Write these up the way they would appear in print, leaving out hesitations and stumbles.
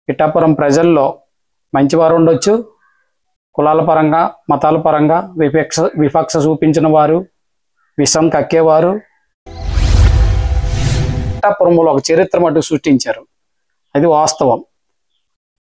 పిఠాపురం ప్రజల్లో మంచివారు ఉండొచ్చు, కులాల పరంగా మతాల పరంగా వివక్ష చూపించిన వారు, విషం కక్కేవారు పిఠాపురంలో ఒక చరిత్ర మటుకు సృష్టించారు. అది వాస్తవం.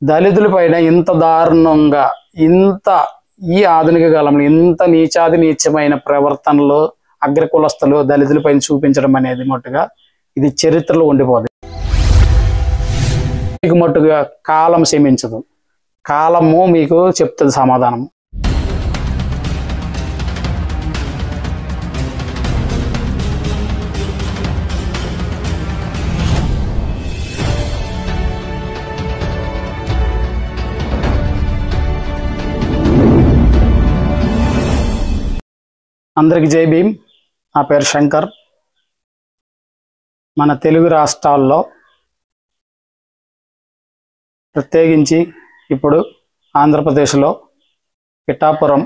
దళితుల పైన ఇంత దారుణంగా ఈ ఆధునిక కాలంలో ఇంత నీచమైన ప్రవర్తనలు అగ్రకులస్తులు దళితుల పైన చూపించడం అనేది మట్టుగా ఇది చరిత్రలో ఉండిపోదు. మీకు మట్టుగా కాలం క్షమించదు. కాలము మీకు చెప్తుంది సమాధానం. అందరికి జై భీమ్. నా పేరు శంకర్. మన తెలుగు రాష్ట్రాల్లో ప్రత్యేకించి ఇప్పుడు ఆంధ్రప్రదేశ్లో పిఠాపురం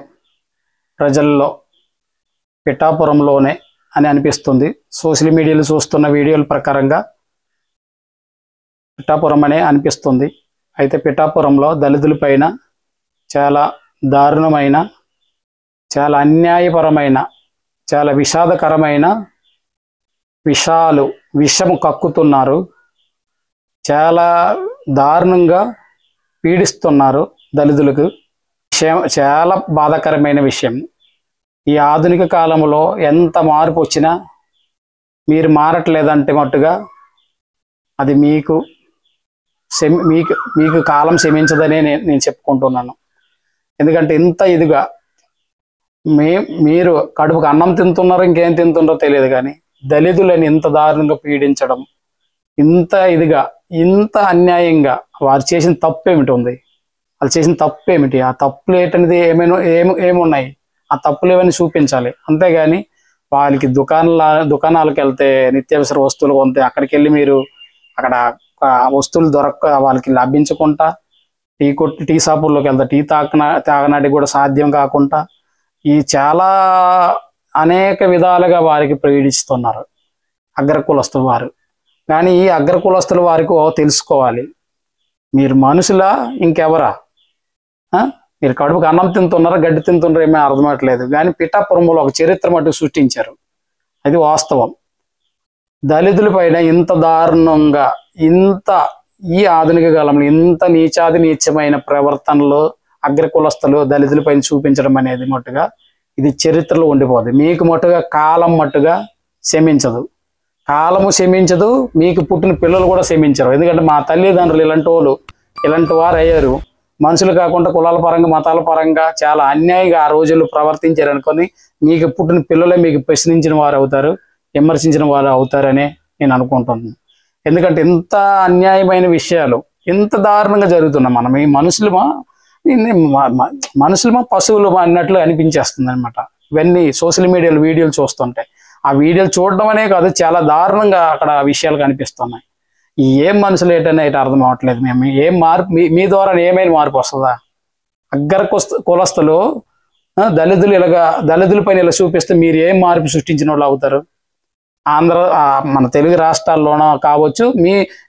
ప్రజల్లో పిఠాపురంలోనే అని అనిపిస్తుంది. సోషల్ మీడియాలో చూస్తున్న వీడియోల ప్రకారంగా పిఠాపురం అనే అనిపిస్తుంది. అయితే పిఠాపురంలో దళితుల పైన చాలా దారుణమైన, చాలా అన్యాయపరమైన, చాలా విషాదకరమైన విషము కక్కుతున్నారు. చాలా దారుణంగా పీడిస్తున్నారు దళితులకు. చాలా బాధాకరమైన విషయం. ఈ ఆధునిక కాలంలో ఎంత మార్పు వచ్చినా మీరు మారట్లేదంటే మట్టుగా అది మీకు కాలం క్షమించదనే నేను చెప్పుకుంటున్నాను. ఎందుకంటే ఇంత ఇదిగా మీరు కడుపుకు అన్నం తింటున్నారో ఇంకేం తింటున్నారో తెలియదు, కానీ దళితులని ఇంత దారుణంగా పీడించడం, ఇంత ఇదిగా, ఇంత అన్యాయంగా వారు చేసిన తప్పు ఏమిటి ఉంది? వాళ్ళు చేసిన తప్పు ఏమిటి? ఆ తప్పులు ఏంటనేది ఏమున్నాయి? ఆ తప్పులు ఏమైనా చూపించాలి. అంతేగాని వాళ్ళకి దుకాణాలకు వెళ్తే నిత్యావసర వస్తువులు కొంటే అక్కడికి వెళ్ళి మీరు అక్కడ వస్తువులు వాళ్ళకి లభించకుండా టీ షాపుల్లోకి వెళ్తే టీ తాగనాటికి కూడా సాధ్యం కాకుండా ఈ చాలా అనేక విధాలుగా వారికి పీడిస్తున్నారు అగ్రకులస్తులు వారు. కానీ ఈ అగ్రకులస్తుల వారికి తెలుసుకోవాలి, మీరు మనుషులా ఇంకెవరా? మీరు కడుపుకి అన్నం తింటున్నారా, గడ్డి తింటున్నారా ఏమీ అర్థమవట్లేదు. కానీ పిఠాపురంలో ఒక చరిత్ర మటుకు సృష్టించారు. అది వాస్తవం. దళితుల పైన ఇంత దారుణంగా ఈ ఆధునిక కాలంలో ఇంత నీచమైన ప్రవర్తనలు అగ్రకులస్తులు దళితుల పైన చూపించడం అనేది మట్టుగా ఇది చరిత్రలో ఉండిపోదు. మీకు మట్టుగా కాలం మట్టుగా క్షమించదు. కాలము క్షమించదు, మీకు పుట్టిన పిల్లలు కూడా క్షమించరు. ఎందుకంటే మా తల్లిదండ్రులు ఇలాంటి వారు అయ్యారు. మనుషులు కాకుండా కులాల పరంగా మతాల పరంగా చాలా అన్యాయంగా ఆ రోజుల్లో ప్రవర్తించారు అనుకొని మీకు పుట్టిన పిల్లలే మీకు ప్రశ్నించిన వారు అవుతారు, విమర్శించిన వారు అవుతారనే నేను అనుకుంటున్నాను. ఎందుకంటే ఇంత అన్యాయమైన విషయాలు ఇంత దారుణంగా జరుగుతున్నాం. మనం ఈ మనుషులమా పశువులు అన్నట్లు అనిపించేస్తుంది అనమాట. ఇవన్నీ సోషల్ మీడియాలో వీడియోలు చూస్తుంటే ఆ వీడియోలు చూడడం అనే కాదు, చాలా దారుణంగా అక్కడ విషయాలు కనిపిస్తున్నాయి. ఏం మనుషులు ఏంటనే అర్థం అవ్వట్లేదు. మేము ఏం మార్పు మీ ద్వారా ఏమైనా మార్పు వస్తుందా? కులస్తులు దళితుల పైన ఇలా చూపిస్తే మీరు ఏం మార్పు సృష్టించిన వాళ్ళు అవుతారు? మన తెలుగు రాష్ట్రాల్లోనో కావచ్చు,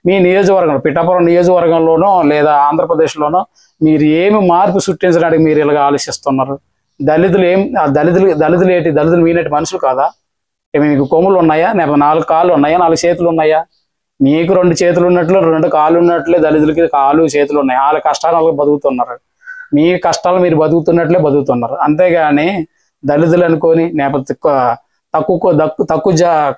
మీ నియోజకవర్గంలో పిఠాపురం నియోజకవర్గంలోనో లేదా ఆంధ్రప్రదేశ్లోనో మీరు ఏమి మార్పు సృష్టించడానికి మీరు ఇలాగ ఆలోచిస్తున్నారు? దళితులు ఏంటి? దళితులు మీనటి మనుషులు కాదా? మీకు కొమ్ములు ఉన్నాయా? 4 కాళ్ళు ఉన్నాయా? 4 చేతులు ఉన్నాయా? మీకు 2 చేతులు ఉన్నట్లు 2 కాళ్ళు ఉన్నట్లే దళితులకి కాళ్ళు చేతులు ఉన్నాయి. వాళ్ళ కష్టాలు బతుకుతున్నారు. మీ కష్టాలు మీరు బతుకుతున్నట్లే బతుకుతున్నారు. అంతేగాని దళితులు అనుకొని తక్కువ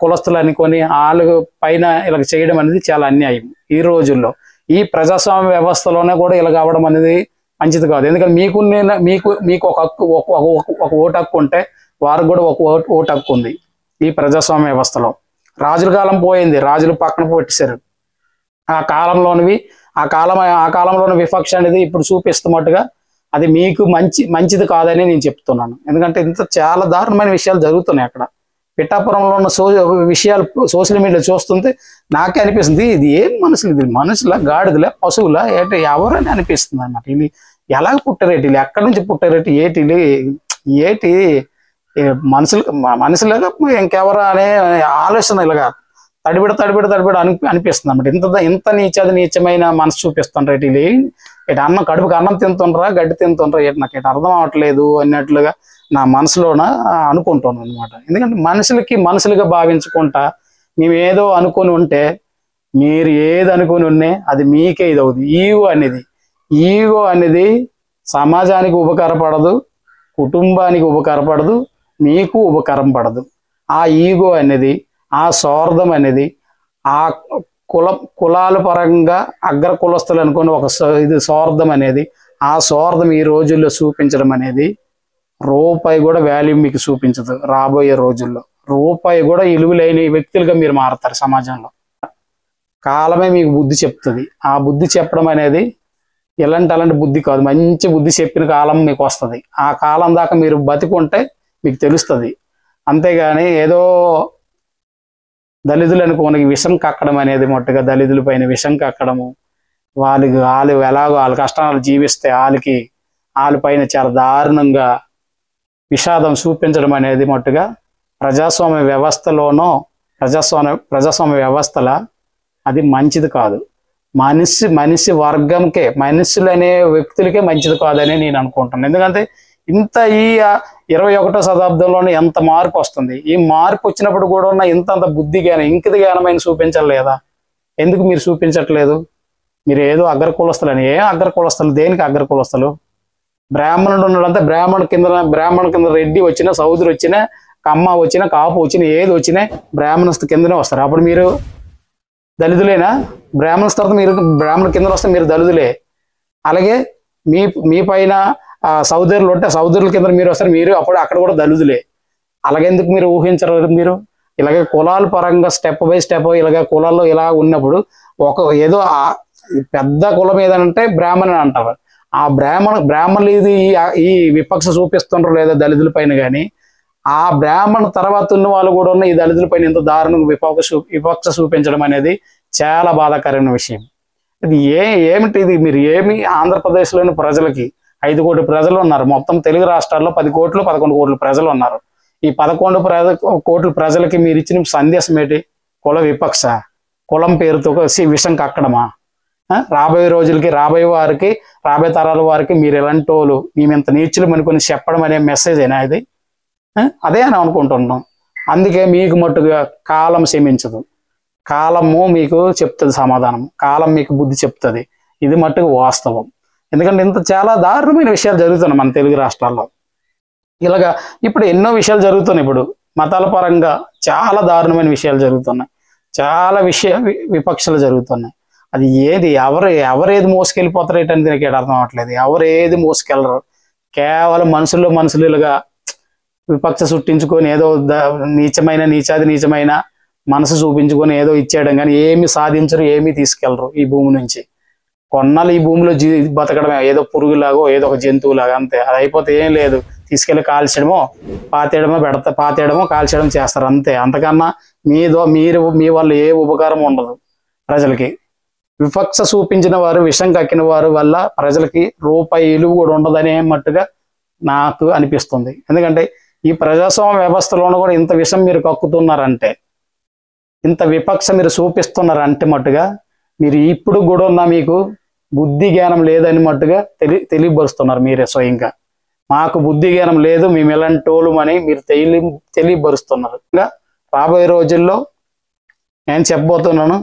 కులస్తులు అనుకొని వాళ్ళ పైన ఇలా చేయడం అనేది చాలా అన్యాయం. ఈ రోజుల్లో ఈ ప్రజాస్వామ్య వ్యవస్థలోనే కూడా ఇలా కావడం అనేది మంచిది కాదు. ఎందుకంటే మీకు ఒక ఓటు హక్కు ఉంటే వారికి కూడా ఒక ఓటు హక్కు ఉంది. ఈ ప్రజాస్వామ్య వ్యవస్థలో రాజుల కాలం పోయింది, రాజులు పక్కన పెట్టేశారు. ఆ కాలంలోని వివక్ష అనేది ఇప్పుడు చూపిస్తున్నట్టుగా అది మీకు మంచిది కాదని నేను చెప్తున్నాను. ఎందుకంటే ఇంత చాలా దారుణమైన విషయాలు జరుగుతున్నాయి అక్కడ. పిఠాపురంలో ఉన్న విషయాలు సోషల్ మీడియా చూస్తుంటే నాకే అనిపిస్తుంది, ఇది ఏం మనుషులు? ఇది మనుషుల, గాడిదల, పశువుల, ఎవరని అనిపిస్తుంది అన్నమాట. ఇది ఎలాగ పుట్టారేటి? వీళ్ళు ఎక్కడి నుంచి పుట్టారేటి? ఏటి మనుషులుగా ఇంకెవరా అనే ఆలోచన ఇలాగా తడిబిడ అనిపిస్తుంది అన్నమాట. ఇంత నీచమైన మనసు చూపిస్తుండ్రు ఇటు ఇటు అన్నం కడుపుకి అన్నం తింటుండ్రా గడ్డి తింటుండ్రా నాకు ఇటు అర్థం అవ్వట్లేదు అన్నట్లుగా నా మనసులోన అనుకుంటున్నాను అనమాట. ఎందుకంటే మనుషులుగా భావించుకుంటా మేము ఏదో అనుకొని ఉంటే మీరు ఏది అనుకొని ఉన్నే అది మీకే ఇది అవుతుంది. ఈగో అనేది సమాజానికి ఉపకారపడదు, కుటుంబానికి ఉపకారపడదు, మీకు ఉపకారం పడదు. ఆ ఈగో అనేది, ఆ స్వార్థం అనేది, ఆ కులాల పరంగా అగ్ర కులస్తులు అనుకుని ఇది స్వార్థం అనేది, ఆ స్వార్థం ఈ రోజుల్లో చూపించడం అనేది రూపాయి కూడా వాల్యూ మీకు చూపించదు. రాబోయే రోజుల్లో రూపాయి కూడా విలువ లేని వ్యక్తులుగా మీరు మారుతారు సమాజంలో. కాలమే మీకు బుద్ధి చెప్తుంది. ఆ బుద్ధి చెప్పడం అనేది అలాంటి బుద్ధి కాదు, మంచి బుద్ధి చెప్పిన కాలం మీకు వస్తుంది. ఆ కాలం దాకా మీరు బతికుంటే మీకు తెలుస్తుంది. అంతేగాని ఏదో దళితులు అనుకోని విషం కక్కడం అనేది మట్టుగా దళితుల పైన విషం కక్కడము, వాళ్ళు ఎలాగో వాళ్ళ కష్టాలు జీవిస్తే వాళ్ళ పైన చాలా దారుణంగా విషాదం చూపించడం అనేది మట్టుగా ప్రజాస్వామ్య వ్యవస్థల అది మంచిది కాదు. మనిషి వర్గంకే, మనుషులు అనే వ్యక్తులకే మంచిది కాదని నేను అనుకుంటాను. ఎందుకంటే ఈ 21వ శతాబ్దంలోనే ఎంత మార్పు వస్తుంది. ఈ మార్పు వచ్చినప్పుడు కూడా ఉన్న ఇంత బుద్ధి జ్ఞానం ఇంకిది జ్ఞానమైన చూపించలేదా? ఎందుకు మీరు చూపించట్లేదు? మీరు ఏదో అగ్ర కులస్తులని. ఏం అగ్ర కులస్తులు? దేనికి అగ్ర కులస్తులు? బ్రాహ్మణుడు ఉన్నాడంటే బ్రాహ్మణ కింద రెడ్డి వచ్చినా, సౌదరి వచ్చినా, కమ్మ వచ్చినా, కాపు వచ్చినా, ఏది వచ్చినా బ్రాహ్మణస్థ కిందనే వస్తారు. అప్పుడు మీరు దళితులేనా? బ్రాహ్మణ తర్వాత మీరు బ్రాహ్మణ కింద వస్తే మీరు దళితులే. అలాగే మీ పైన సౌదరులు ఉంటే సౌదరుల కింద మీరు వస్తారు, మీరు అప్పుడు అక్కడ కూడా దళితులే. అలాగెందుకు మీరు ఊహించరు? మీరు ఇలాగే కులాల పరంగా స్టెప్ బై స్టెప్ ఇలాగే కులాల్లో ఇలా ఉన్నప్పుడు ఏదో పెద్ద కులం ఏదంటే బ్రాహ్మణుని అంటారు. ఆ బ్రాహ్మణులు ఈ విపక్ష చూపిస్తుంటారు లేదా దళితుల పైన. కానీ ఆ బ్రాహ్మణ తర్వాత ఉన్న వాళ్ళు కూడా ఉన్న ఈ దళితుల పైన ఇంత దారుణంగా విపక్ష చూపించడం అనేది చాలా బాధాకరమైన విషయం. ఇది ఏమిటి? ఇది మీరు ఆంధ్రప్రదేశ్లోని ప్రజలకి 5 కోట్ల ప్రజలు ఉన్నారు. మొత్తం తెలుగు రాష్ట్రాల్లో 10 కోట్లు 11 కోట్ల ప్రజలు ఉన్నారు. ఈ 11 కోట్ల ప్రజలకి మీరు ఇచ్చిన సందేశం ఏంటి? కుల విపక్ష, కులం పేరుతో విషం కక్కడమా? రాబోయే రోజులకి, రాబోయే తరాల వారికి మీరు ఎలాంటి వాళ్ళు, మేము ఇంత నీచులు అనుకుని చెప్పడం అనే మెసేజ్ అయినా ఇది? అదే అని అనుకుంటున్నాం. అందుకే మీకు మట్టుగా కాలం క్షమించదు. కాలము మీకు చెప్తుంది సమాధానం, కాలం మీకు బుద్ధి చెప్తుంది. ఇది మట్టుకు వాస్తవం. ఎందుకంటే చాలా దారుణమైన విషయాలు జరుగుతున్నాయి మన తెలుగు రాష్ట్రాల్లో. ఇలాగా ఇప్పుడు ఎన్నో విషయాలు జరుగుతున్నాయి. ఇప్పుడు మతాల పరంగా చాలా దారుణమైన విషయాలు జరుగుతున్నాయి. చాలా విపక్షాలు జరుగుతున్నాయి. అది ఎవరేది మోసుకెళ్ళిపోతారు ఏంటని నాకు అర్థం అవ్వట్లేదు. ఎవరేది మోసుకెళ్ళరు. కేవలం మనుషులుగా విపక్ష సృష్టించుకొని ఏదో నీచమైన మనసు చూపించుకొని ఏదో ఇచ్చేయడం కానీ ఏమి సాధించరు, ఏమీ తీసుకెళ్లరు ఈ భూమి నుంచి. కొన్నాళ్ళు ఈ భూమిలో బతకడమే, ఏదో పురుగులాగో ఏదో ఒక జంతువులాగా, అంతే. అది అయిపోతే ఏం లేదు, తీసుకెళ్లి కాల్చడమో పాతేయడమో కాల్చడం చేస్తారు, అంతే. అంతకన్నా మీ వల్ల ఏ ఉపకారం ఉండదు ప్రజలకి. విపక్ష చూపించిన వారు, విషం కక్కిన వారు వల్ల ప్రజలకి రూపాయి విలువ కూడా ఉండదనే మట్టుగా నాకు అనిపిస్తుంది. ఎందుకంటే ఈ ప్రజాస్వామ్య వ్యవస్థలోనూ కూడా ఇంత విషం మీరు కక్కుతున్నారంటే, ఇంత విపక్ష మీరు చూపిస్తున్నారంటే మట్టుగా మీరు ఇప్పుడు కూడా ఉన్న మీకు బుద్ధి జ్ఞానం లేదని మట్టుగా తెలియబరుస్తున్నారు మీరే స్వయంగా. మాకు బుద్ధి జ్ఞానం లేదు, మేము ఎలాంటి టోలుమని మీరు తెలియబరుస్తున్నారు. ఇంకా రాబోయే రోజుల్లో నేను చెప్పబోతున్నాను.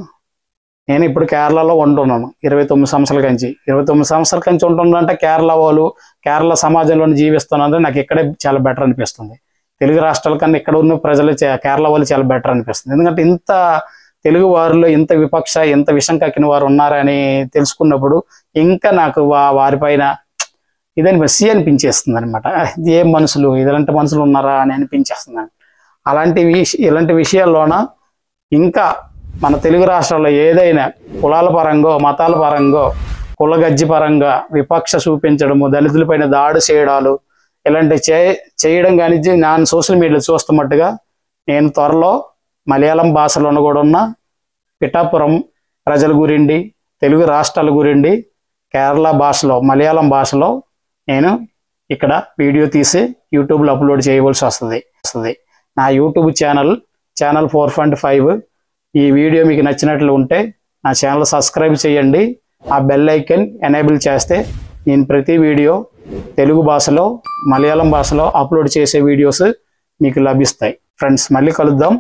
నేను ఇప్పుడు కేరళలో ఉంటున్నాను 29 సంవత్సరాల నుంచి. 29 సంవత్సరాల నుంచి ఉంటున్నానంటే కేరళ సమాజంలో జీవిస్తున్నానంటే నాకు ఇక్కడే చాలా బెటర్ అనిపిస్తుంది. తెలుగు రాష్ట్రాల కన్నా ఇక్కడ ఉన్న ప్రజలు కేరళ వాళ్ళు చాలా బెటర్ అనిపిస్తుంది. ఎందుకంటే ఇంత తెలుగు వారిలో ఇంత విపక్ష, ఇంత విషం కక్కిన వారు ఉన్నారని తెలుసుకున్నప్పుడు ఇంకా నాకు వారిపైన ఇదని మెస్సీ అనిపించేస్తుంది అనమాట. ఏం మనుషులు, ఇలాంటి మనుషులు ఉన్నారా అని అనిపించేస్తుంది. ఇలాంటి విషయాల్లోన ఇంకా మన తెలుగు రాష్ట్రాల్లో ఏదైనా కులాల పరంగా, మతాల పరంగా, కులగజ్జి పరంగా విపక్ష చూపించడము, దళితులపైన దాడి చేయడాలు ఇలాంటివి చేయడం కానీ నేను సోషల్ మీడియాలో చూస్తున్నట్టుగా నేను త్వరలో మలయాళం భాషలోనూ కూడా ఉన్న పిఠాపురం ప్రజల గురించి, తెలుగు రాష్ట్రాల గురించి కేరళ భాషలో, మలయాళం భాషలో నేను ఇక్కడ వీడియో తీసి యూట్యూబ్లో అప్లోడ్ చేయవలసి వస్తుంది. నా యూట్యూబ్ ఛానల్ 4.5 ఈ వీడియో మీకు నచ్చినట్లు ఉంటే నా ఛానల్ సబ్స్క్రైబ్ చేయండి, ఆ బెల్ ఐకాన్ ఎనేబుల్ చేస్తే నేను ప్రతి వీడియో తెలుగు భాషలో, మలయాళం భాషలో అప్లోడ్ చేసే వీడియోస్ మీకు లభిస్తాయి. ఫ్రెండ్స్, మళ్ళీ కలుద్దాం.